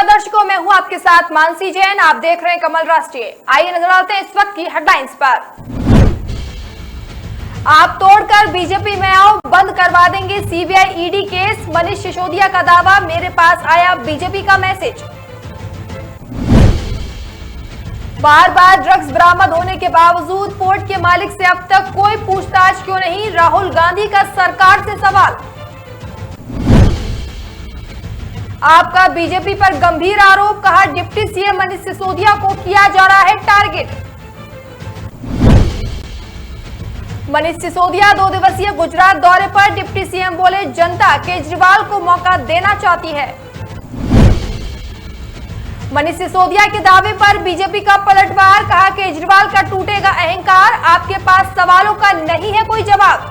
नमस्कार दर्शकों, मैं हूं आपके साथ मानसी जैन। आप देख रहे हैं कमल राष्ट्रीय। आइए नजर डालते हैं इस वक्त की हेडलाइंस पर। आप तोड़कर बीजेपी में आओ, बंद करवा देंगे CBI ED case. Manish Sisodia का दावा, मेरे पास आया बीजेपी का मैसेज। बार बार ड्रग्स बरामद होने के बावजूद पोर्ट के मालिक से अब तक कोई पूछताछ क्यों नहीं, राहुल गांधी का सरकार से सवाल। आपका बीजेपी पर गंभीर आरोप, कहा डिप्टी सीएम मनीष सिसोदिया को किया जा रहा है टारगेट। मनीष सिसोदिया 2 दिवसीय गुजरात दौरे पर, डिप्टी सीएम बोले जनता केजरीवाल को मौका देना चाहती है। मनीष सिसोदिया के दावे पर बीजेपी का पलटवार, कहा केजरीवाल का टूटेगा अहंकार, आपके पास सवालों का नहीं है कोई जवाब।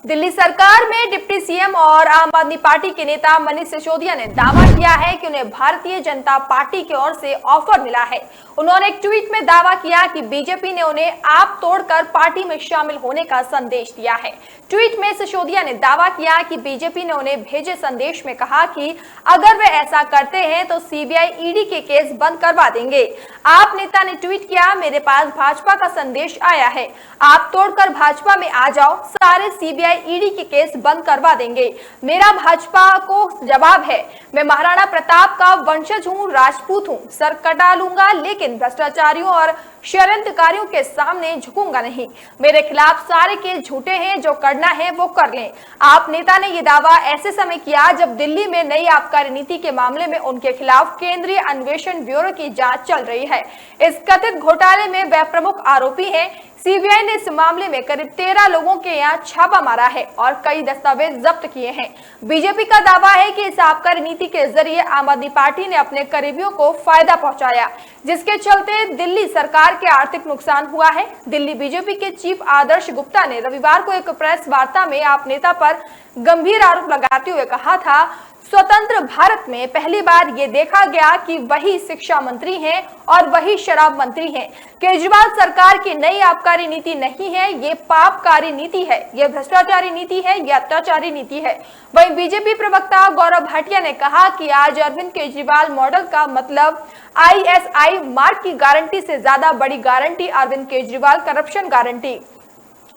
दिल्ली सरकार में डिप्टी सीएम और आम आदमी पार्टी के नेता मनीष सिसोदिया ने दावा किया है कि उन्हें भारतीय जनता पार्टी की ओर से ऑफर मिला है। उन्होंने एक ट्वीट में दावा किया कि बीजेपी ने उन्हें आप तोड़कर पार्टी में शामिल होने का संदेश दिया है। ट्वीट में सिसोदिया ने दावा किया कि बीजेपी ने उन्हें भेजे संदेश में कहा कि अगर वे ऐसा करते हैं तो सीबीआई ईडी के केस बंद करवा देंगे। आप नेता ने ट्वीट किया, मेरे पास भाजपा का संदेश आया है, आप तोड़कर भाजपा में आ जाओ, सारे सीबीआई ईडी के केस बंद करवा देंगे। मेरा भाजपा को जवाब है, मैं महाराणा प्रताप का वंशज हूँ, राजपूत हूँ, सर कटा लूंगा, लेकिन भ्रष्टाचारियों और षड्यंत्रकारियों के सामने झुकूंगा नहीं। मेरे खिलाफ सारे केस झूठे हैं, जो करना है वो कर लें। आप नेता ने यह दावा ऐसे समय किया जब दिल्ली में नई आबकारी नीति के मामले में उनके खिलाफ केंद्रीय अन्वेषण ब्यूरो की जांच चल रही है। इस कथित घोटाले में वे प्रमुख आरोपी हैं। सीबीआई ने इस मामले में करीब 13 लोगों के यहाँ छापा मारा है और कई दस्तावेज जब्त किए हैं। बीजेपी का दावा है कि इस आबकारी नीति के जरिए आम आदमी पार्टी ने अपने करीबियों को फायदा पहुंचाया, जिसके चलते दिल्ली सरकार के आर्थिक नुकसान हुआ है। दिल्ली बीजेपी के चीफ आदर्श गुप्ता ने रविवार को एक प्रेस वार्ता में आप नेता पर गंभीर आरोप लगाते हुए कहा था, स्वतंत्र भारत में पहली बार ये देखा गया कि वही शिक्षा मंत्री हैं और वही शराब मंत्री हैं। केजरीवाल सरकार की नई आबकारी नीति नहीं है, ये पापकारी नीति है, ये भ्रष्टाचारी नीति है, ये अत्याचारी नीति है। वहीं बीजेपी प्रवक्ता गौरव भाटिया ने कहा कि आज अरविंद केजरीवाल मॉडल का मतलब ISI मार्क की गारंटी से ज्यादा बड़ी guarantee Arvind Kejriwal corruption guarantee.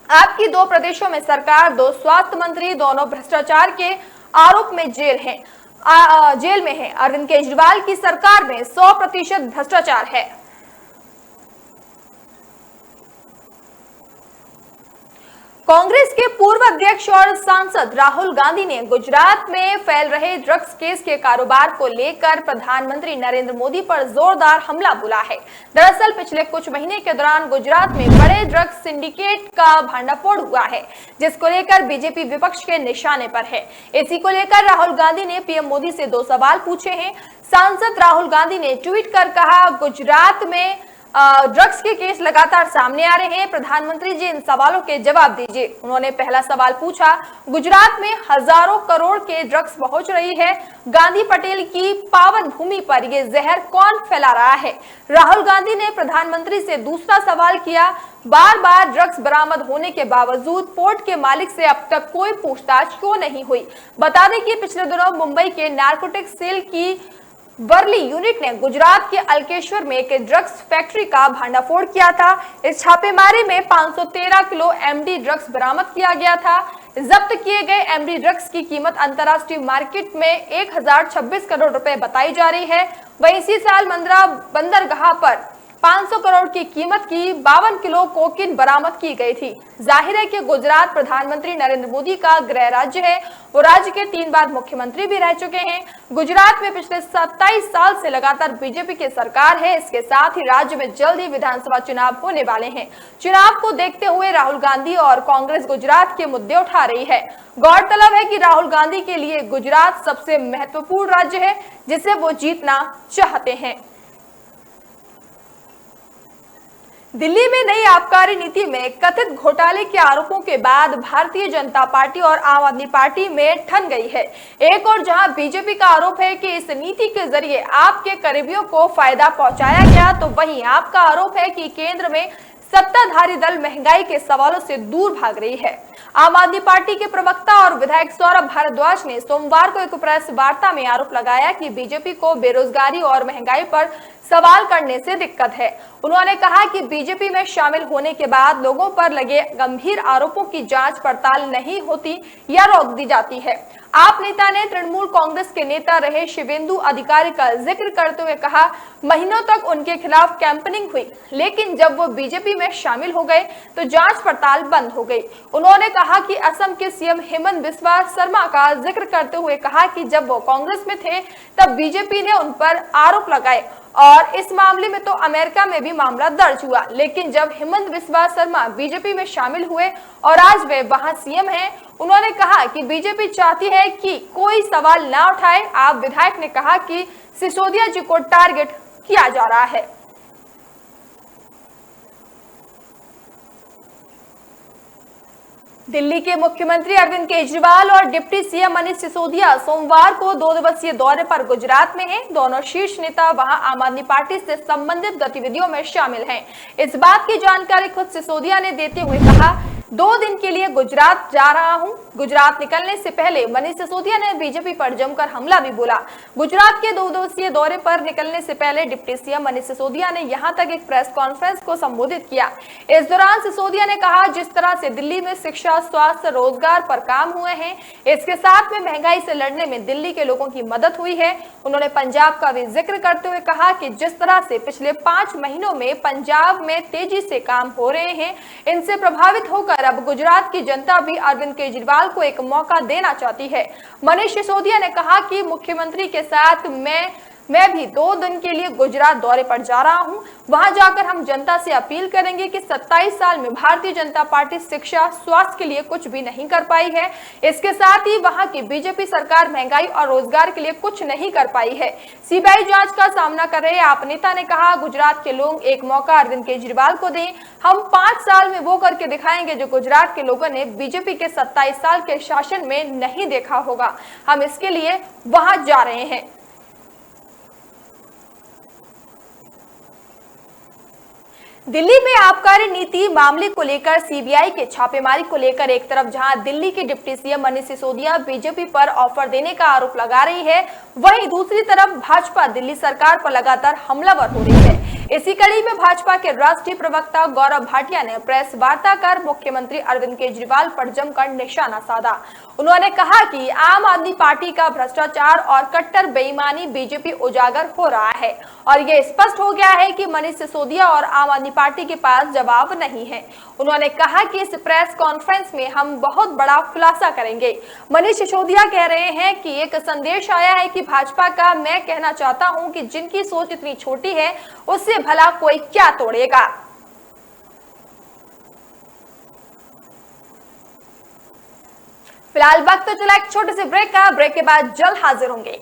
आपकी 2 प्रदेशों में सरकार, 2 स्वास्थ्य मंत्री, दोनों भ्रष्टाचार के आरोप में जेल में है। अरविंद केजरीवाल की सरकार में 100% भ्रष्टाचार है। कांग्रेस के पूर्व अध्यक्ष और सांसद राहुल गांधी ने गुजरात में फैल रहे ड्रग्स केस के कारोबार को लेकर प्रधानमंत्री नरेंद्र मोदी पर जोरदार हमला बोला है। दरअसल पिछले कुछ महीने के दौरान गुजरात में बड़े ड्रग्स सिंडिकेट का भंडाफोड़ हुआ है, जिसको लेकर बीजेपी विपक्ष के निशाने पर है। इसी को लेकर राहुल गांधी ने पीएम मोदी से 2 सवाल पूछे हैं। सांसद राहुल गांधी ने ट्वीट कर कहा, गुजरात में ड्रग्स के केस लगातार सामने आ रहे हैं, प्रधानमंत्री जी इन सवालों के जवाब दीजिए। उन्होंने पहला सवाल पूछा, गुजरात में हजारों करोड़ के ड्रग्स पहुंच रही है, गांधी पटेल की पावन भूमि पर ये जहर कौन फैला रहा है। राहुल गांधी ने प्रधानमंत्री से दूसरा सवाल किया, बार बार ड्रग्स बरामद होने के बावजूद पोर्ट के मालिक से अब तक कोई पूछताछ क्यों नहीं हुई। बता दें कि पिछले दिनों मुंबई के नारकोटिक सेल की वर्ली यूनिट ने गुजरात के अलकेश्वर में एक ड्रग्स फैक्ट्री का भंडाफोड़ किया था। इस छापेमारी में 513 किलो एमडी ड्रग्स बरामद किया गया था। जब्त किए गए एमडी ड्रग्स की कीमत अंतर्राष्ट्रीय मार्केट में 1026 करोड़ रुपए बताई जा रही है। वहीं इसी साल मंद्रा बंदरगाह पर 500 करोड़ की कीमत की 52 किलो कोकीन बरामद की गई थी। जाहिर है कि गुजरात प्रधानमंत्री नरेंद्र मोदी का गृह राज्य है। वो राज्य के 3 बार मुख्यमंत्री भी रह चुके हैं। गुजरात में पिछले 27 साल से लगातार बीजेपी की सरकार है। इसके साथ ही राज्य में जल्द ही विधानसभा चुनाव होने वाले हैं। चुनाव को देखते हुए राहुल गांधी और कांग्रेस गुजरात के मुद्दे उठा रही है। गौरतलब है कि राहुल गांधी के लिए गुजरात सबसे महत्वपूर्ण राज्य है, जिसे वो जीतना चाहते हैं। दिल्ली में नई आबकारी नीति में कथित घोटाले के आरोपों के बाद भारतीय जनता पार्टी और आम आदमी पार्टी में ठन गई है। एक और जहां बीजेपी का आरोप है कि इस नीति के जरिए आपके करीबियों को फायदा पहुंचाया गया, तो वहीं आपका आरोप है कि केंद्र में सत्ताधारी दल महंगाई के सवालों से दूर भाग रही है। आम आदमी पार्टी के प्रवक्ता और विधायक सौरभ भारद्वाज ने सोमवार को एक प्रेस वार्ता में आरोप लगाया कि बीजेपी को बेरोजगारी और महंगाई पर सवाल करने से दिक्कत है। उन्होंने कहा कि बीजेपी में शामिल होने के बाद लोगों पर लगे गंभीर आरोपों की जांच पड़ताल नहीं होती या रोक दी जाती है। आप नेता ने तृणमूल कांग्रेस के नेता रहे शिवेंदु अधिकारी का जिक्र करते हुए कहा, महीनों तक उनके खिलाफ कैंपेनिंग हुई, लेकिन जब वो बीजेपी में शामिल हो गए तो जांच पड़ताल बंद हो गई। उन्होंने कहा कि असम के सीएम हेमंत बिस्वा शर्मा का जिक्र करते हुए कहा कि जब वो कांग्रेस में थे तब बीजेपी ने उन पर आरोप लगाए और इस मामले में तो अमेरिका में भी मामला दर्ज हुआ, लेकिन जब हेमंत बिस्वा शर्मा बीजेपी में शामिल हुए और आज वे वहां सीएम हैं, उन्होंने कहा कि बीजेपी चाहती है कि कोई सवाल ना उठाए। आप विधायक ने कहा कि सिसोदिया जी को टारगेट किया जा रहा है। दिल्ली के मुख्यमंत्री अरविंद केजरीवाल और डिप्टी सीएम मनीष सिसोदिया सोमवार को 2 दिवसीय दौरे पर गुजरात में हैं। दोनों शीर्ष नेता वहां आम आदमी पार्टी से संबंधित गतिविधियों में शामिल हैं। इस बात की जानकारी खुद सिसोदिया ने देते हुए कहा, 2 दिन के लिए गुजरात जा रहा हूं। गुजरात निकलने से पहले मनीष सिसोदिया ने बीजेपी पर जमकर हमला भी बोला। गुजरात के 2 दिवसीय दौरे पर निकलने से पहले डिप्टी सीएम मनीष सिसोदिया ने यहां तक एक प्रेस कॉन्फ्रेंस को संबोधित किया। इस दौरान सिसोदिया ने कहा, जिस तरह से दिल्ली में शिक्षा, स्वास्थ्य, रोजगार पर काम हुए हैं, इसके साथ में महंगाई से लड़ने में दिल्ली के लोगों की मदद हुई है। उन्होंने पंजाब का भी जिक्र करते हुए कहा कि जिस तरह से पिछले 5 महीनों में पंजाब में तेजी से काम हो रहे हैं, इनसे प्रभावित होकर अब गुजरात की जनता भी अरविंद केजरीवाल को एक मौका देना चाहती है। मनीष सिसोदिया ने कहा कि मुख्यमंत्री के साथ मैं भी 2 दिन के लिए गुजरात दौरे पर जा रहा हूं। वहां जाकर हम जनता से अपील करेंगे कि 27 साल में भारतीय जनता पार्टी शिक्षा, स्वास्थ्य के लिए कुछ भी नहीं कर पाई है। इसके साथ ही वहां की बीजेपी सरकार महंगाई और रोजगार के लिए कुछ नहीं कर पाई है। सीबीआई जांच का सामना कर रहे आप नेता ने कहा, गुजरात के लोग एक मौका अरविंद केजरीवाल को दें। हम 5 साल में वो करके दिखाएंगे जो गुजरात के लोगों ने बीजेपी के 27 साल के शासन में नहीं देखा होगा। हम इसके लिए वहां जा रहे हैं। दिल्ली में आबकारी नीति मामले को लेकर सीबीआई के छापेमारी को लेकर एक तरफ जहां दिल्ली के deputy CM Manish Sisodia BJP पर ऑफर देने का आरोप लगा रही है, वहीं दूसरी तरफ भाजपा दिल्ली सरकार पर लगातार हमलावर हो रही है। इसी कड़ी में भाजपा के राष्ट्रीय प्रवक्ता गौरव भाटिया ने प्रेस वार्ता कर मुख्यमंत्री अरविंद केजरीवाल पर जमकर निशाना साधा। उन्होंने कहा कि आम आदमी पार्टी का भ्रष्टाचार और कट्टर बेईमानी बीजेपी उजागर हो रहा है और ये स्पष्ट हो गया है कि मनीष सिसोदिया और आम आदमी पार्टी के पास जवाब नहीं है। उन्होंने कहा कि इस प्रेस कॉन्फ्रेंस में हम बहुत बड़ा खुलासा करेंगे। मनीष सिसोदिया कह रहे हैं कि एक संदेश आया है कि भाजपा का, मैं कहना चाहता हूं कि जिनकी सोच इतनी छोटी है उससे भला कोई क्या तोड़ेगा। फिलहाल वक्त तो चला एक छोटे से ब्रेक का। ब्रेक के बाद जल्द हाजिर होंगे।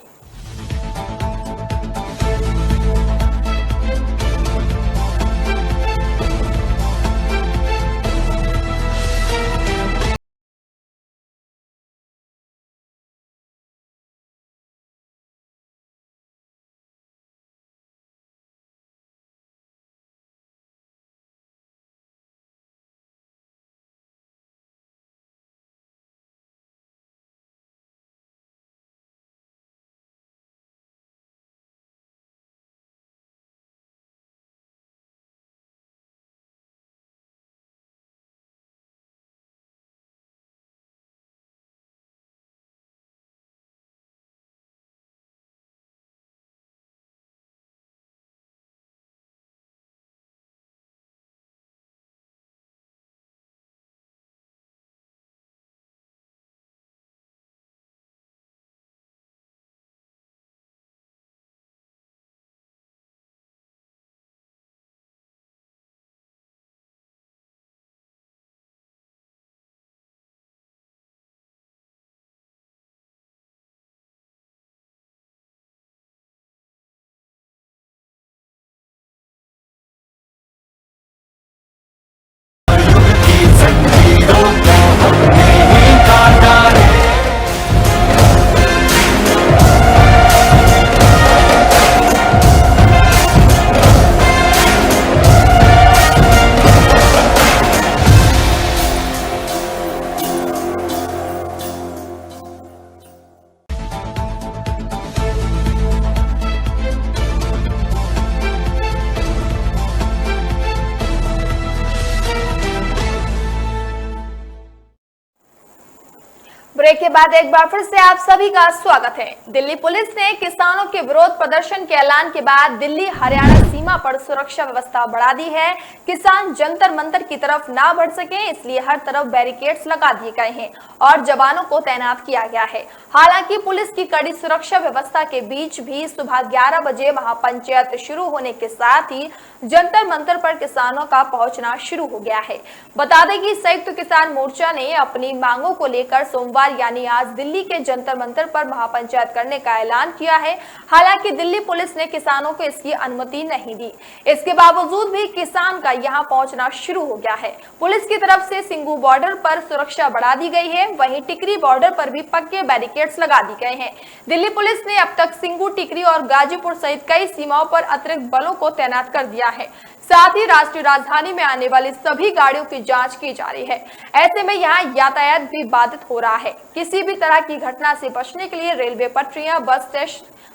के बाद एक बार फिर से आप सभी का स्वागत है। दिल्ली पुलिस ने किसानों के विरोध प्रदर्शन के ऐलान के बाद दिल्ली हरियाणा सीमा पर सुरक्षा व्यवस्था बढ़ा दी है। किसान जंतर मंतर की तरफ ना बढ़ सके इसलिए हर तरफ बैरिकेड्स लगा दिए गए हैं और जवानों को तैनात किया गया है। हालांकि पुलिस की कड़ी सुरक्षा व्यवस्था के बीच भी सुबह 11 बजे महापंचायत शुरू होने के साथ ही जंतर मंतर पर किसानों का पहुंचना शुरू हो गया है। बता दें कि संयुक्त किसान मोर्चा ने अपनी मांगों को लेकर सोमवार यानी आज दिल्ली के जंतर मंतर पर महापंचायत करने का ऐलान किया है। हालांकि दिल्ली पुलिस ने किसानों को इसकी अनुमति नहीं दी। इसके बावजूद भी किसान का यहां पहुंचना शुरू हो गया है। पुलिस की तरफ से सिंगू बॉर्डर पर सुरक्षा बढ़ा दी गई है, वहीं टिकरी बॉर्डर पर भी पक्के बैरिकेड्स लगा दी गए हैं। दिल्ली पुलिस ने अब तक सिंगू, टिकरी और गाजीपुर सहित कई सीमाओं पर अतिरिक्त बलों को तैनात कर दिया है। साथ ही राष्ट्रीय राजधानी में आने वाली सभी गाड़ियों की जांच की जा रही है। ऐसे में यहाँ यातायात भी बाधित हो रहा है। किसी भी तरह की घटना से बचने के लिए रेलवे पटरियां,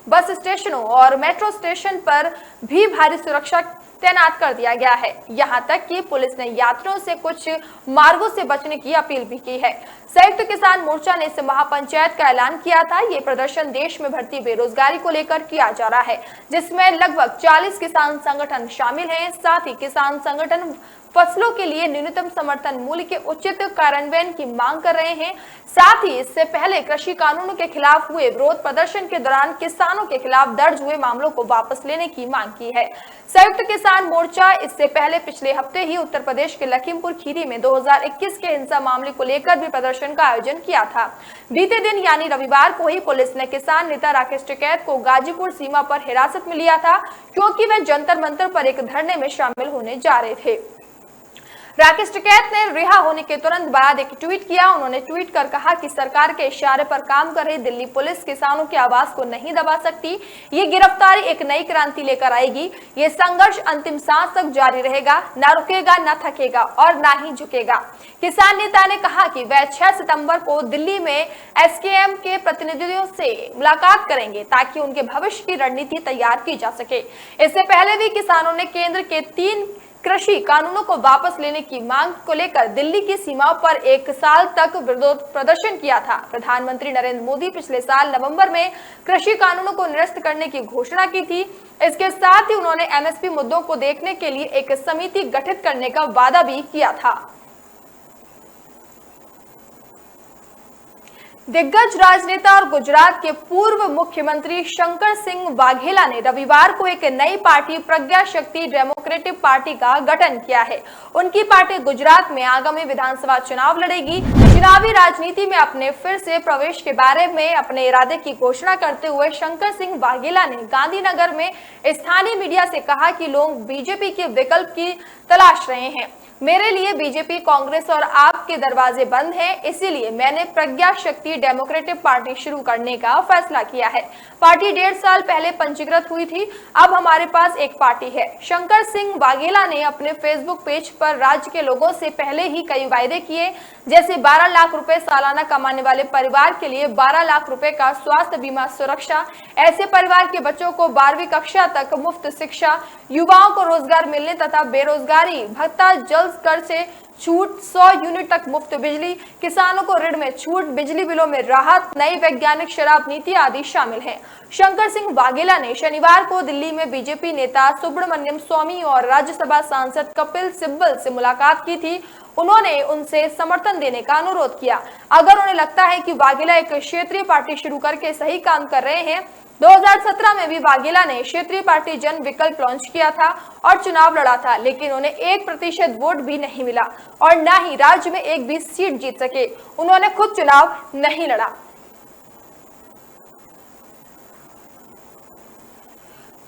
बस स्टेशनों और मेट्रो स्टेशन पर भी भारी सुरक्षा तैनात कर दिया गया है। यहां तक कि पुलिस ने यात्रियों से कुछ मार्गों से बचने की अपील भी की है। संयुक्त किसान मोर्चा ने इस महापंचायत का ऐलान किया था। ये प्रदर्शन देश में बढ़ती बेरोजगारी को लेकर किया जा रहा है, जिसमें लगभग 40 किसान संगठन शामिल हैं। साथ ही किसान संगठन फसलों के लिए न्यूनतम समर्थन मूल्य के उचित कार्यान्वयन की मांग कर रहे हैं। साथ ही इससे पहले कृषि कानूनों के खिलाफ हुए विरोध प्रदर्शन के दौरान किसानों के खिलाफ दर्ज हुए मामलों को वापस लेने की मांग की है। संयुक्त किसान मोर्चा इससे पहले पिछले हफ्ते ही उत्तर प्रदेश के लखीमपुर खीरी में 2021 के हिंसा मामले को लेकर भी प्रदर्शन का आयोजन किया था। बीते दिन यानी रविवार को ही पुलिस ने किसान नेता राकेश टिकैत को गाजीपुर सीमा पर हिरासत में लिया था, क्योंकि वे जंतर मंतर पर एक धरने में शामिल होने जा रहे थे। राकेश टिकैत ने रिहा होने के तुरंत बाद एक ट्वीट किया। उन्होंने ट्वीट कर कहा कि सरकार के इशारे पर काम कर रही दिल्ली पुलिस किसानों की आवाज को नहीं दबा सकती। ये गिरफ्तारी एक नई क्रांति लेकर आएगी। ये संघर्ष अंतिम सांस तक जारी रहेगा, ना रुकेगा, ना थकेगा और ना ही झुकेगा। किसान नेता ने कहा कि वह 6 सितंबर को दिल्ली में एसकेएम के प्रतिनिधियों से मुलाकात करेंगे ताकि उनके भविष्य की रणनीति तैयार की जा सके। इससे पहले भी किसानों ने केंद्र के 3 कृषि कानूनों को वापस लेने की मांग को लेकर दिल्ली की सीमाओं पर 1 साल तक विरोध प्रदर्शन किया था। प्रधानमंत्री नरेंद्र मोदी पिछले साल नवंबर में कृषि कानूनों को निरस्त करने की घोषणा की थी। इसके साथ ही उन्होंने एमएसपी मुद्दों को देखने के लिए एक समिति गठित करने का वादा भी किया था। दिग्गज राजनेता और गुजरात के पूर्व मुख्यमंत्री शंकर सिंह वाघेला ने रविवार को एक नई पार्टी प्रज्ञा शक्ति डेमोक्रेटिक पार्टी का गठन किया है। उनकी पार्टी गुजरात में आगामी विधानसभा चुनाव लड़ेगी। चुनावी राजनीति में अपने फिर से प्रवेश के बारे में अपने इरादे की घोषणा करते हुए शंकर सिंह वाघेला ने गांधीनगर में स्थानीय मीडिया से कहा कि लोग बीजेपी के विकल्प की तलाश रहे हैं। मेरे लिए बीजेपी, कांग्रेस और आप के दरवाजे बंद हैं, इसीलिए मैंने प्रज्ञा शक्ति डेमोक्रेटिक पार्टी शुरू करने का फैसला किया है। पार्टी 1.5 साल पहले पंजीकृत हुई थी। अब हमारे पास एक पार्टी है। शंकर सिंह वाघेला ने अपने फेसबुक पेज पर राज्य के लोगों से पहले ही कई वायदे किए, जैसे 12 लाख रुपए सालाना कमाने वाले परिवार के लिए 12 लाख रुपए का स्वास्थ्य बीमा सुरक्षा, ऐसे परिवार के बच्चों को 12वीं कक्षा तक मुफ्त शिक्षा, युवाओं को रोजगार मिलने तथा बेरोजगारी भत्ता, जल्द कर से छूट, 100 यूनिट तक मुफ्त बिजली, किसानों को ऋण में छूट, बिजली बिलों में राहत, नई वैज्ञानिक शराब नीति आदि शामिल हैं। शंकर सिंह वाघेला ने शनिवार को दिल्ली में बीजेपी नेता सुब्रमण्यम स्वामी और राज्यसभा सांसद कपिल सिब्बल से मुलाकात की थी। उन्होंने उनसे समर्थन देने का अनुरोध किया। अगर उन्हें लगता है कि वाघेला एक क्षेत्रीय पार्टी शुरू करके सही काम कर रहे हैं। 2017 में भी वाघेला ने क्षेत्रीय पार्टी जन विकल्प लॉन्च किया था और चुनाव लड़ा था, लेकिन उन्हें 1% वोट भी नहीं मिला और न ही राज्य में एक भी सीट जीत सके। उन्होंने खुद चुनाव नहीं लड़ा।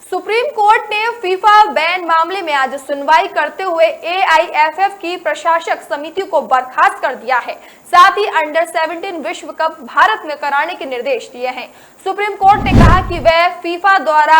सुप्रीम कोर्ट ने फीफा बैन मामले में आज सुनवाई करते हुए एआईएफएफ की प्रशासक समिति को बर्खास्त कर दिया है। साथ ही अंडर 17 विश्व कप भारत में कराने के निर्देश दिए हैं। सुप्रीम कोर्ट ने कहा कि वह फीफा द्वारा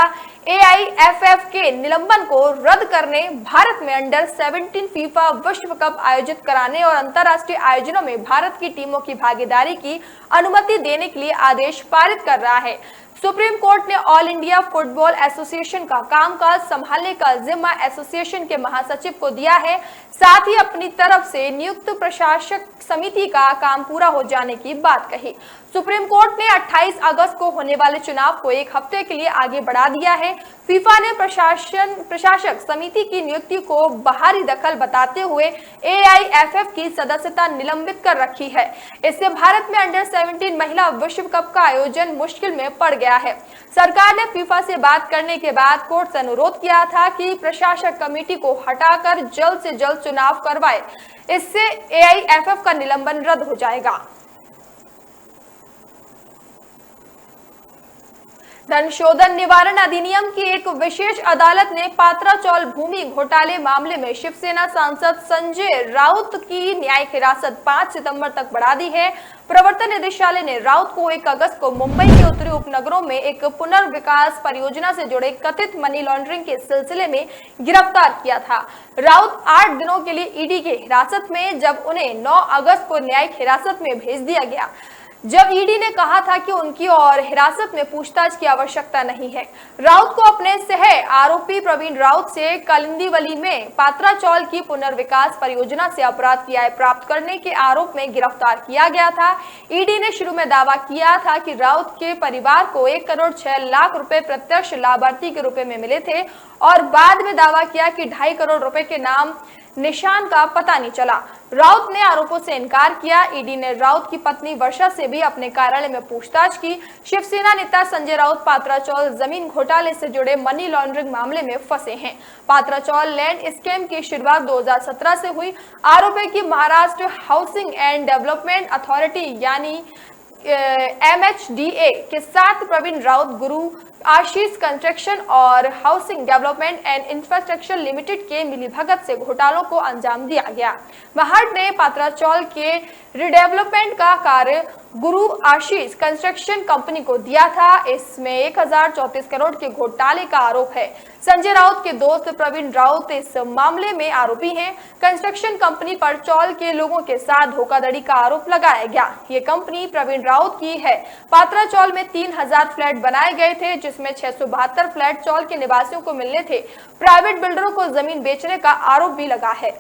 एआईएफएफ के निलंबन को रद्द करने, भारत में अंडर 17 फीफा विश्व कप आयोजित कराने और अंतर्राष्ट्रीय आयोजनों में भारत की टीमों की भागीदारी की अनुमति देने के लिए आदेश पारित कर रहा है। सुप्रीम कोर्ट ने ऑल इंडिया फुटबॉल एसोसिएशन का कामकाज संभालने का जिम्मा एसोसिएशन के महासचिव को दिया है। साथ ही अपनी तरफ से नियुक्त प्रशासक समिति का काम पूरा हो जाने की बात कही। सुप्रीम कोर्ट ने 28 अगस्त को होने वाले चुनाव को एक हफ्ते के लिए आगे बढ़ा दिया है। फीफा ने प्रशासक समिति की नियुक्ति को बाहरी दखल बताते हुए एआईएफएफ की सदस्यता निलंबित कर रखी है। इससे भारत में अंडर 17 महिला विश्व कप का आयोजन मुश्किल में पड़ गया है। सरकार ने फीफा से बात करने के बाद कोर्ट से अनुरोध किया था कि प्रशासक कमेटी को हटाकर जल्द से जल्द चुनाव करवाए। इससे एआईएफएफ का निलंबन रद्द हो जाएगा। धन शोधन निवारण अधिनियम की एक विशेष अदालत ने पात्राचौल भूमि घोटाले मामले में शिवसेना सांसद संजय राउत की न्यायिक हिरासत 5 सितंबर तक बढ़ा दी है। प्रवर्तन निदेशालय ने राउत को 1 अगस्त को मुंबई के उत्तरी उपनगरों में एक पुनर्विकास परियोजना से जुड़े कथित मनी लॉन्ड्रिंग के सिलसिले में गिरफ्तार किया था। राउत 8 दिनों के लिए ईडी के हिरासत में, जब उन्हें 9 अगस्त को न्यायिक हिरासत में भेज दिया गया, जब ईडी ने कहा था कि उनकी और हिरासत में पूछताछ की आवश्यकता नहीं है। राउत को अपने सह आरोपी प्रवीण राउत से कालिंदीवली में पात्राचौल की पुनर्विकास परियोजना से अपराध की आय प्राप्त करने के आरोप में गिरफ्तार किया गया था। ईडी ने शुरू में दावा किया था कि राउत के परिवार को 1 करोड़ 6 लाख रुपए प्रत्यक्ष लाभार्थी के रूप में मिले थे और बाद में दावा किया कि 2.5 करोड़ रुपए के नाम निशान का पता नहीं चला। राउत ने आरोपों से इनकार किया। ईडी ने राउत की पत्नी वर्षा से भी अपने कार्यालय में पूछताछ की। शिवसेना नेता संजय राउत पात्राचौल जमीन घोटाले से जुड़े मनी लॉन्ड्रिंग मामले में फंसे हैं। पात्राचौल लैंड स्कैम की शुरुआत 2017 से हुई। आरोप है कि Maharashtra housing and development authority यानी MHDA के साथ प्रवीण राउत, गुरु आशीष कंस्ट्रक्शन और housing development and infrastructure limited के मिलीभगत से घोटालों को अंजाम दिया गया। महाड ने पात्राचौल के रिडेवलपमेंट का कार्य गुरु आशीष कंस्ट्रक्शन कंपनी को दिया था। इसमें 1034 करोड़ के घोटाले का आरोप है। संजय राउत के दोस्त प्रवीण राउत इस मामले में आरोपी हैं। कंस्ट्रक्शन कंपनी पर चौल के लोगों के साथ धोखाधड़ी का आरोप लगाया गया। ये कंपनी प्रवीण राउत की है। पात्राचौल में 3000 फ्लैट बनाए गए थे, जिसमें 672 फ्लैट चौल के निवासियों को मिलने थे। प्राइवेट बिल्डरों को जमीन बेचने का आरोप भी लगा है।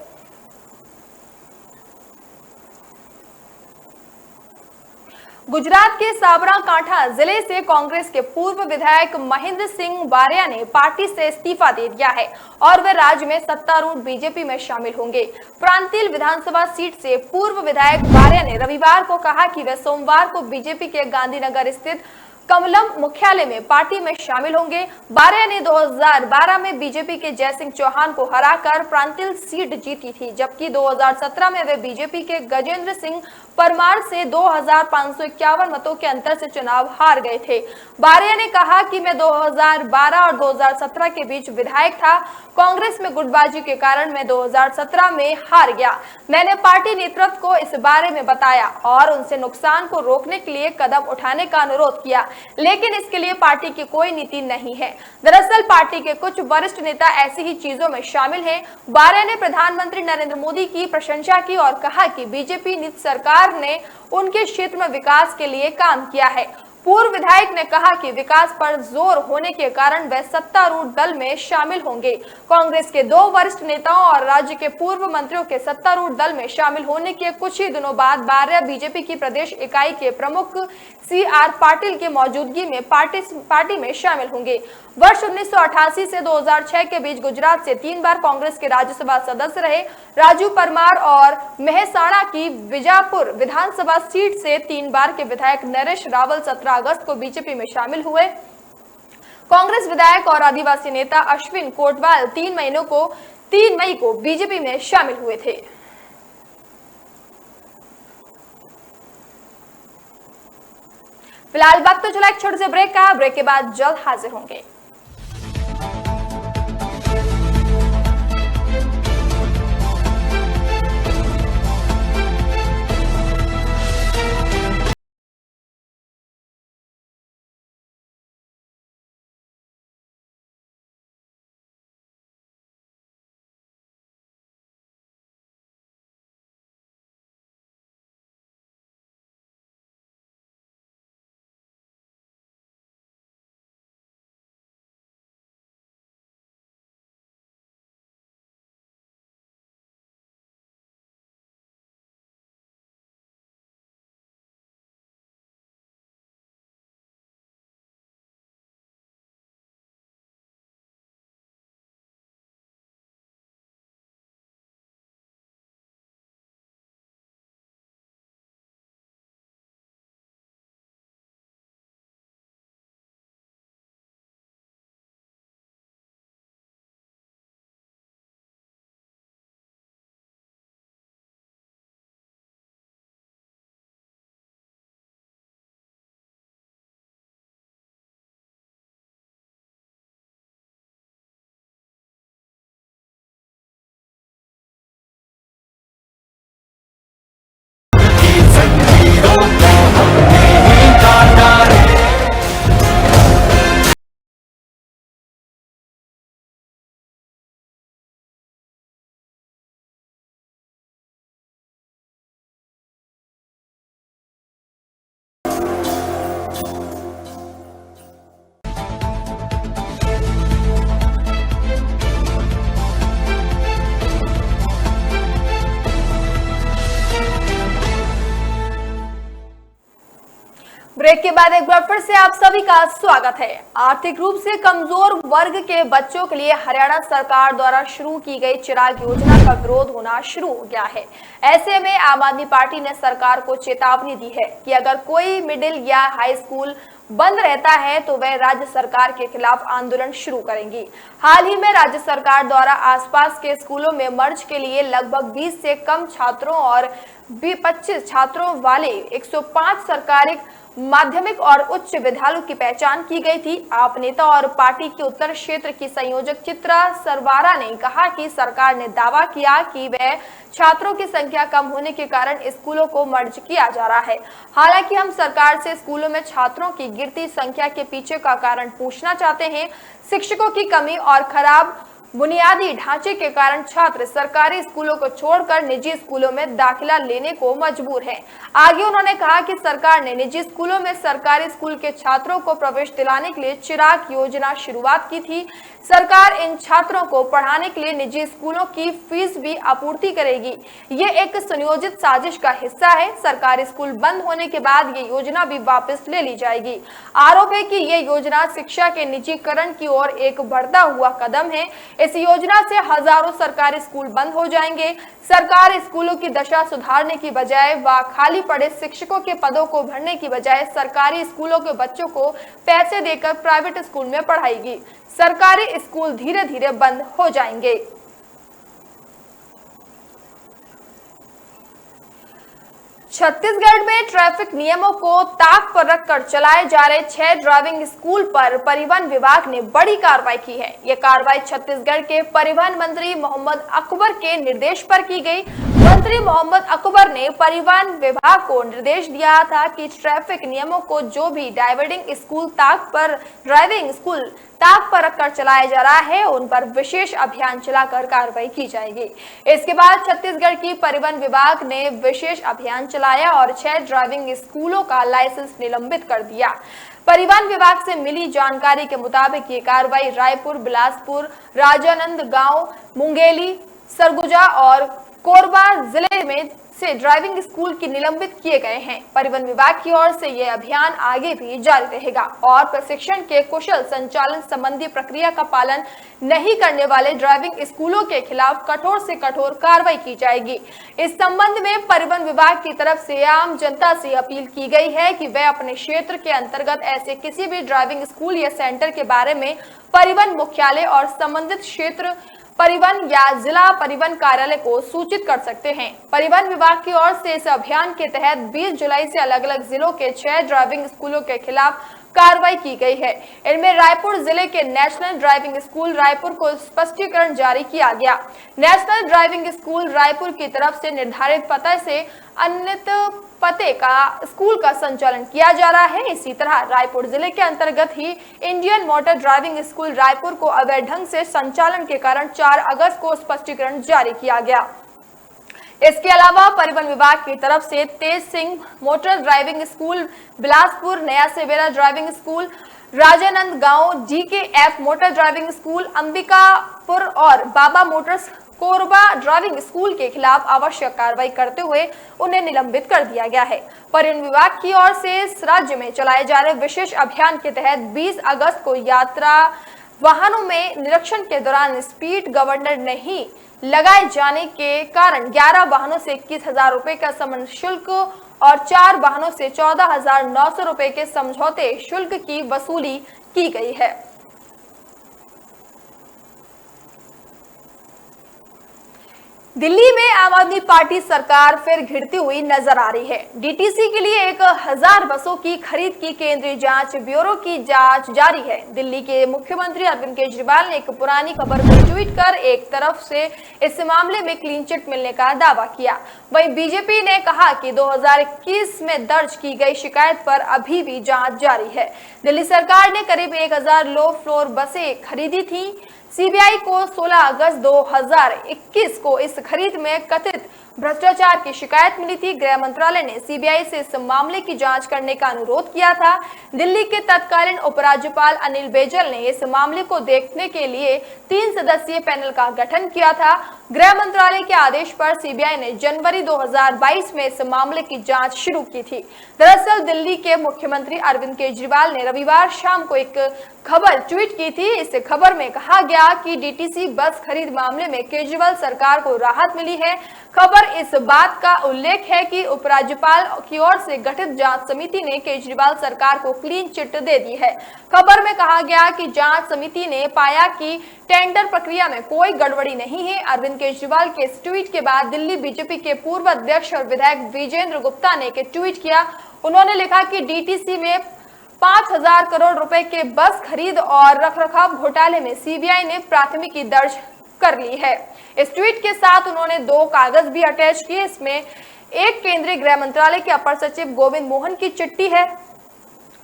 गुजरात के साबरकांठा जिले से कांग्रेस के पूर्व विधायक महेंद्र सिंह बारिया ने पार्टी से इस्तीफा दे दिया है और वे राज्य में सत्तारूढ़ बीजेपी में शामिल होंगे। प्रांतिल विधानसभा सीट से पूर्व विधायक बारिया ने रविवार को कहा कि वे सोमवार को बीजेपी के गांधीनगर स्थित कमलम मुख्यालय में पार्टी में शामिल होंगे। बारिया ने 2012 में बीजेपी के जयसिंह चौहान को हराकर प्रांतिल सीट जीती थी, जबकि 2017 में वे बीजेपी के गजेंद्र सिंह परमार से 2551 मतों के अंतर से चुनाव हार गए थे। बारिया ने कहा कि मैं 2012 और 2017 के बीच विधायक था। कांग्रेस में गुटबाजी के कारण मैं 2017 में हार गया। मैंने पार्टी नेतृत्व को इस बारे में बताया और उनसे नुकसान को रोकने के लिए कदम उठाने का अनुरोध किया, लेकिन इसके लिए पार्टी की कोई नीति नहीं है। दरअसल पार्टी के कुछ वरिष्ठ नेता ऐसी ही चीजों में शामिल हैं। बारिया ने प्रधानमंत्री नरेंद्र मोदी की प्रशंसा की और कहा कि बीजेपी नीति सरकार ने उनके क्षेत्र में विकास के लिए काम किया है। पूर्व विधायक ने कहा कि विकास पर जोर होने के कारण वे सत्तारूढ़ दल में शामिल होंगे। कांग्रेस के 2 वरिष्ठ नेताओं और राज्य के पूर्व मंत्रियों के सत्तारूढ़ दल में शामिल होने के कुछ ही दिनों बाद बारिया बीजेपी की प्रदेश इकाई के प्रमुख CR पाटिल की मौजूदगी में पार्टी में शामिल होंगे। वर्ष 1988 से 2006 के बीच गुजरात से 3 बार कांग्रेस के राज्यसभा सदस्य रहे। राजू परमार और मेहसाणा की विजापुर विधानसभा सीट से 3 बार के विधायक नरेश रावल 17 अगस्त को बीजेपी में शामिल हुए। कांग्रेस विधायक और आदिवासी नेता अश्विन कोटवाल 3 मई को बीजेपी में शामिल हुए थे। फिलहाल वक्त तो चला एक छोटे से ब्रेक का। ब्रेक के बाद जल्द हाजिर होंगे। ब्रेक के बाद एक बार फिर से आप सभी का स्वागत है। आर्थिक रूप से कमजोर वर्ग के बच्चों के लिए हरियाणा सरकार द्वारा शुरू की गई चिराग योजना का विरोध होना शुरू हो गया है। ऐसे में आम आदमी पार्टी ने सरकार को चेतावनी दी है कि अगर कोई मिडिल या हाई स्कूल बंद रहता है तो वह राज्य सरकार के खिलाफ आंदोलन शुरू करेंगी। हाल ही में राज्य सरकार द्वारा आसपास के स्कूलों में मर्ज के लिए लगभग 20 से कम छात्रों और 25 छात्रों वाले 105 सरकारी माध्यमिक और उच्च विद्यालयों की पहचान की गई थी। आप नेता और पार्टी के उत्तर क्षेत्र की संयोजक चित्रा सरवारा ने कहा कि सरकार ने दावा किया कि वह छात्रों की संख्या कम होने के कारण स्कूलों को मर्ज किया जा रहा है। हालांकि हम सरकार से स्कूलों में छात्रों की गिरती संख्या के पीछे का कारण पूछना चाहते हैं। शिक्षकों की कमी और खराब बुनियादी ढांचे के कारण छात्र सरकारी स्कूलों को छोड़कर निजी स्कूलों में दाखिला लेने को मजबूर हैं। आगे उन्होंने कहा कि सरकार ने निजी स्कूलों में सरकारी स्कूल के छात्रों को प्रवेश दिलाने के लिए चिराग योजना शुरुआत की थी। सरकार इन छात्रों को पढ़ाने के लिए निजी स्कूलों की फीस भी आपूर्ति करेगी। ये एक सुनियोजित साजिश का हिस्सा है। सरकारी स्कूल बंद होने के बाद ये योजना भी वापस ले ली जाएगी। आरोप है कि ये योजना शिक्षा के निजीकरण की ओर एक बढ़ता हुआ कदम है। इस योजना से हजारों सरकारी स्कूल बंद हो जाएंगे। सरकार स्कूलों की दशा सुधारने की बजाय व खाली पड़े शिक्षकों के पदों को भरने की बजाय सरकारी स्कूलों के बच्चों को पैसे देकर प्राइवेट स्कूल में पढ़ाएगी। सरकारी स्कूल धीरे धीरे बंद हो जाएंगे। छत्तीसगढ़ में ट्रैफिक नियमों को ताक पर रखकर चलाए जा रहे 6 ड्राइविंग स्कूल पर परिवहन विभाग ने बड़ी कार्रवाई की है। यह कार्रवाई छत्तीसगढ़ के परिवहन मंत्री मोहम्मद अकबर के निर्देश पर की गई। मंत्री मोहम्मद अकबर ने परिवहन विभाग को निर्देश दिया था कि ट्रैफिक नियमों को जो भी ड्राइविंग स्कूल ताक पर रखकर चलाया जा रहा है उन पर विशेष अभियान चलाकर कार्रवाई की जाएगी। इसके बाद छत्तीसगढ़ की परिवहन विभाग ने विशेष अभियान चलाया और 6 ड्राइविंग स्कूलों का लाइसेंस निलंबित कर दिया। परिवहन विभाग से मिली जानकारी के मुताबिक ये कार्रवाई रायपुर, बिलासपुर, राजानंदगांव, मुंगेली, सरगुजा और कोरबा जिले में से ड्राइविंग स्कूल की निलंबित किए गए हैं। परिवहन विभाग की ओर से यह अभियान आगे भी जारी रहेगा और प्रशिक्षण के कुशल संचालन संबंधी प्रक्रिया का पालन नहीं करने वाले ड्राइविंग स्कूलों के खिलाफ कठोर से कठोर कार्रवाई की जाएगी। इस संबंध में परिवहन विभाग की तरफ से आम जनता से अपील की गई है कि वह अपने क्षेत्र के अंतर्गत ऐसे किसी भी ड्राइविंग स्कूल या सेंटर के बारे में परिवहन मुख्यालय और संबंधित क्षेत्र परिवहन या जिला परिवहन कार्यालय को सूचित कर सकते हैं। परिवहन विभाग की ओर से इस अभियान के तहत 20 जुलाई से अलग अलग जिलों के 6 ड्राइविंग स्कूलों के खिलाफ कार्रवाई की गई है। इनमें रायपुर जिले के नेशनल ड्राइविंग स्कूल रायपुर को स्पष्टीकरण जारी किया गया। नेशनल ड्राइविंग स्कूल रायपुर की तरफ से निर्धारित पते से अन्यत्र पते का स्कूल का संचालन किया जा रहा है। इसी तरह रायपुर जिले के अंतर्गत ही Indian motor driving school Raipur को अवैध ढंग से संचालन के कारण 4 अगस्त को स्पष्टीकरण जारी किया गया। इसके अलावा परिवहन विभाग की तरफ से Tej Singh motor driving school Bilaspur, Naya Savera driving school Rajnandgaon, GKF motor driving school Ambikapur और Baba motors Korba driving school के खिलाफ आवश्यक कार्रवाई करते हुए उन्हें निलंबित कर दिया गया है। परिवहन विभाग की ओर से इस राज्य में चलाए जा रहे विशेष अभियान के तहत 20 अगस्त को यात्रा वाहनों में निरीक्षण के दौरान स्पीड गवर्नर नहीं लगाए जाने के कारण 11 वाहनों से 21,000 रुपए का समन शुल्क और 4 वाहनों से 14,900 रुपए के समझौते शुल्क की वसूली की गई है। दिल्ली में आम आदमी पार्टी सरकार फिर घिरती हुई नजर आ रही है। डीटीसी के लिए 1000 बसों की खरीद की केंद्रीय जांच ब्यूरो की जांच जारी है। दिल्ली के मुख्यमंत्री अरविंद केजरीवाल ने एक पुरानी खबर को ट्वीट कर एक तरफ से इस मामले में क्लीन चिट मिलने का दावा किया। वहीं बीजेपी ने कहा कि 2021 में दर्ज की गई शिकायत पर अभी भी जांच जारी है। दिल्ली सरकार ने करीब 1000 लो फ्लोर बसें खरीदी थी। सीबीआई को 16 अगस्त 2021 को इस खरीद में कथित भ्रष्टाचार की शिकायत मिली थी। गृह मंत्रालय ने सीबीआई से इस मामले की जांच करने का अनुरोध किया था। दिल्ली के तत्कालीन उपराज्यपाल अनिल बैजल ने इस मामले को देखने के लिए 3 सदस्यीय पैनल का गठन किया था। गृह मंत्रालय के आदेश पर सीबीआई ने जनवरी 2022 में इस मामले की जांच शुरू की थी। दरअसल दिल्ली के मुख्यमंत्री अरविंद केजरीवाल ने रविवार शाम को एक खबर ट्वीट की थी। इस खबर में कहा गया कि डीटीसी बस खरीद मामले में केजरीवाल सरकार को राहत मिली है। खबर इस बात का उल्लेख है कि उपराज्यपाल की ओर से गठित जांच समिति ने केजरीवाल सरकार को क्लीन चिट दे दी है। खबर में कहा गया कि जांच समिति ने पाया कि टेंडर प्रक्रिया में कोई गड़बड़ी नहीं है। अरविंद केजरीवाल के इस ट्वीट के बाद दिल्ली बीजेपी के पूर्व अध्यक्ष और विधायक विजेंद्र गुप्ता ने एक ट्वीट किया। उन्होंने लिखा कि डीटीसी में 5,000 करोड़ रुपए के बस खरीद और रखरखाव घोटाले में सीबीआई ने प्राथमिकी दर्ज कर ली है। इस ट्वीट के साथ उन्होंने 2 कागज भी अटैच किए। इसमें एक केंद्रीय गृह मंत्रालय के अपर सचिव गोविंद मोहन की चिट्ठी है,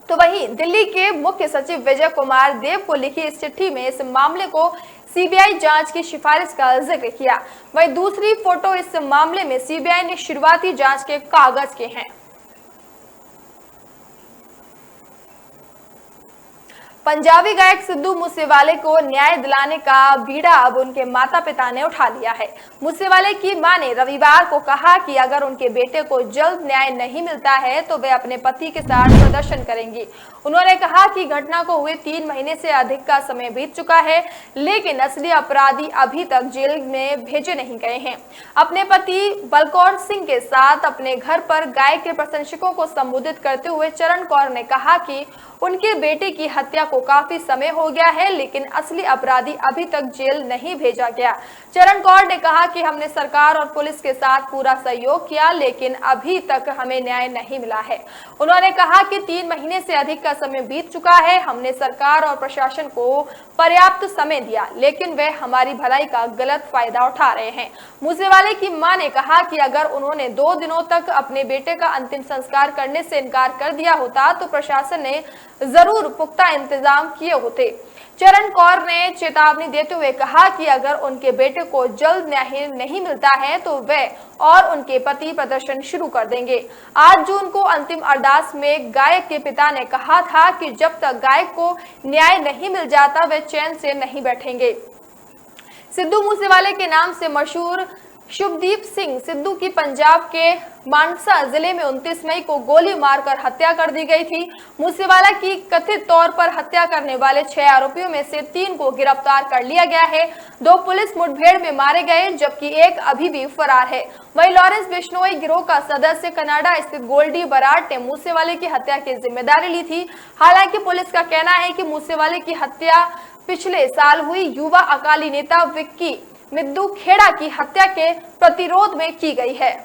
तो वहीं दिल्ली के मुख्य सचिव विजय कुमार देव को लिखी इस चिट्ठी में इस मामले को सीबीआई जांच की सिफारिश का जिक्र किया। वहीं दूसरी फोटो इस मामले में सीबीआई ने शुरुआती जांच के कागज के हैं। पंजाबी गायक सिद्धू मूसेवाले को न्याय दिलाने का बीड़ा अब उनके माता पिता ने उठा लिया है। मूसेवाले की मां ने रविवार को कहा कि अगर उनके बेटे को जल्द न्याय नहीं मिलता है तो वे अपने पति के साथ प्रदर्शन करेंगी। उन्होंने कहा कि घटना को हुए 3 महीने से अधिक का समय बीत चुका है, लेकिन असली अपराधी अभी तक जेल में भेजे नहीं गए हैं। अपने पति बलकौर सिंह के साथ अपने घर पर गायक के प्रशंसकों को संबोधित करते हुए चरण कौर ने कहा कि उनके बेटे की हत्या को काफी समय हो गया है, लेकिन असली अपराधी अभी तक जेल नहीं भेजा गया। चरण कौर ने कहा कि हमने सरकार और पुलिस के साथ पूरा सहयोग किया, लेकिन अभी तक हमें न्याय नहीं मिला है। उन्होंने कहा कि 3 महीने से अधिक का समय बीत चुका है। हमने सरकार और प्रशासन को पर्याप्त समय दिया, लेकिन वे हमारी भलाई का गलत फायदा उठा रहे हैं। मूसेवाले की मां ने कहा कि अगर उन्होंने 2 दिनों तक अपने बेटे का अंतिम संस्कार करने से इनकार कर दिया होता तो प्रशासन ने जरूर पुख्ता इंतजाम किए होते। चरण कौर ने चेतावनी देते हुए कहा कि अगर उनके बेटे को जल्द न्याय नहीं मिलता है तो वे और उनके पति प्रदर्शन शुरू कर देंगे। 8 जून को अंतिम अरदास में गायक के पिता ने कहा था कि जब तक गायक को न्याय नहीं मिल जाता वे चैन से नहीं बैठेंगे। सिद्धू मूसेवाले के नाम से मशहूर शुभदीप सिंह सिद्धू की पंजाब के मानसा जिले में 29 मई को गोली मारकर हत्या कर दी गई थी। मूसेवाला की कथित तौर पर हत्या करने वाले 6 आरोपियों में से 3 को गिरफ्तार कर लिया गया है। 2 पुलिस मुठभेड़ में मारे गए, जबकि एक अभी भी फरार है। वहीं लॉरेंस बिश्नोई गिरोह का सदस्य कनाडा स्थित गोल्डी बराड ने मूसेवाले की हत्या की जिम्मेदारी ली थी। हालांकि पुलिस का कहना है कि मूसेवाले की हत्या पिछले साल हुई युवा अकाली नेता विक्की मिद्दू खेड़ा की हत्या के प्रतिरोध में की गई है।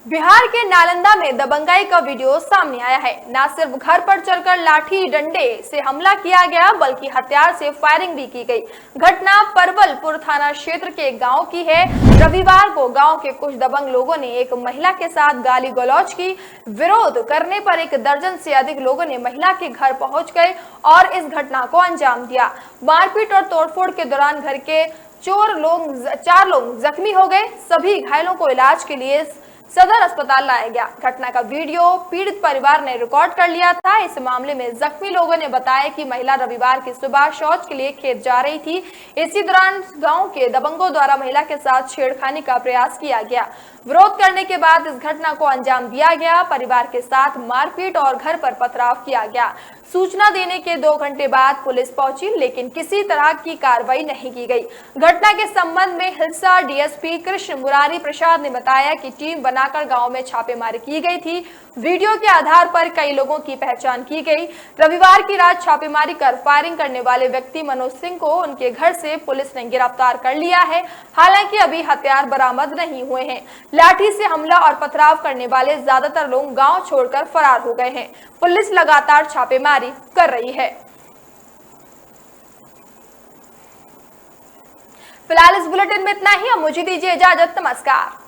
बिहार के नालंदा में दबंगाई का वीडियो सामने आया है। न सिर्फ घर पर चढ़कर लाठी डंडे से हमला किया गया, बल्कि हथियार से फायरिंग भी की गई। घटना परवलपुर थाना क्षेत्र के गांव की है। रविवार को गांव के कुछ दबंग लोगों ने एक महिला के साथ गाली गलौज की। विरोध करने पर 1 दर्जन से अधिक लोगों ने महिला के घर पहुंच गए और इस घटना को अंजाम दिया। मारपीट और तोड़फोड़ के दौरान घर के 4 लोग जख्मी हो गए। सभी घायलों को इलाज के लिए सदर अस्पताल लाया गया। घटना का वीडियो पीड़ित परिवार ने रिकॉर्ड कर लिया था। इस मामले में जख्मी लोगों ने बताया कि महिला रविवार की सुबह शौच के लिए खेत जा रही थी। इसी दौरान गांव के दबंगों द्वारा महिला के साथ छेड़खानी का प्रयास किया गया। विरोध करने के बाद इस घटना को अंजाम दिया गया। परिवार के साथ मारपीट और घर पर पथराव किया गया। सूचना देने के 2 घंटे बाद पुलिस पहुंची, लेकिन किसी तरह की कार्रवाई नहीं की गई। घटना के संबंध में हिलसा डीएसपी कृष्ण मुरारी प्रसाद ने बताया कि टीम बनाकर गांव में छापेमारी की गई थी। वीडियो के आधार पर कई लोगों की पहचान की गई। रविवार की रात छापेमारी कर फायरिंग करने वाले व्यक्ति मनोज सिंह को उनके घर से पुलिस ने गिरफ्तार कर लिया है। हालांकि अभी हथियार बरामद नहीं हुए हैं। लाठी से हमला और पथराव करने वाले ज्यादातर लोग गांव छोड़कर फरार हो गए हैं। पुलिस लगातार छापेमारी कर रही है। फिलहाल इस बुलेटिन में इतना ही। अब मुझे दीजिए इजाजत। नमस्कार।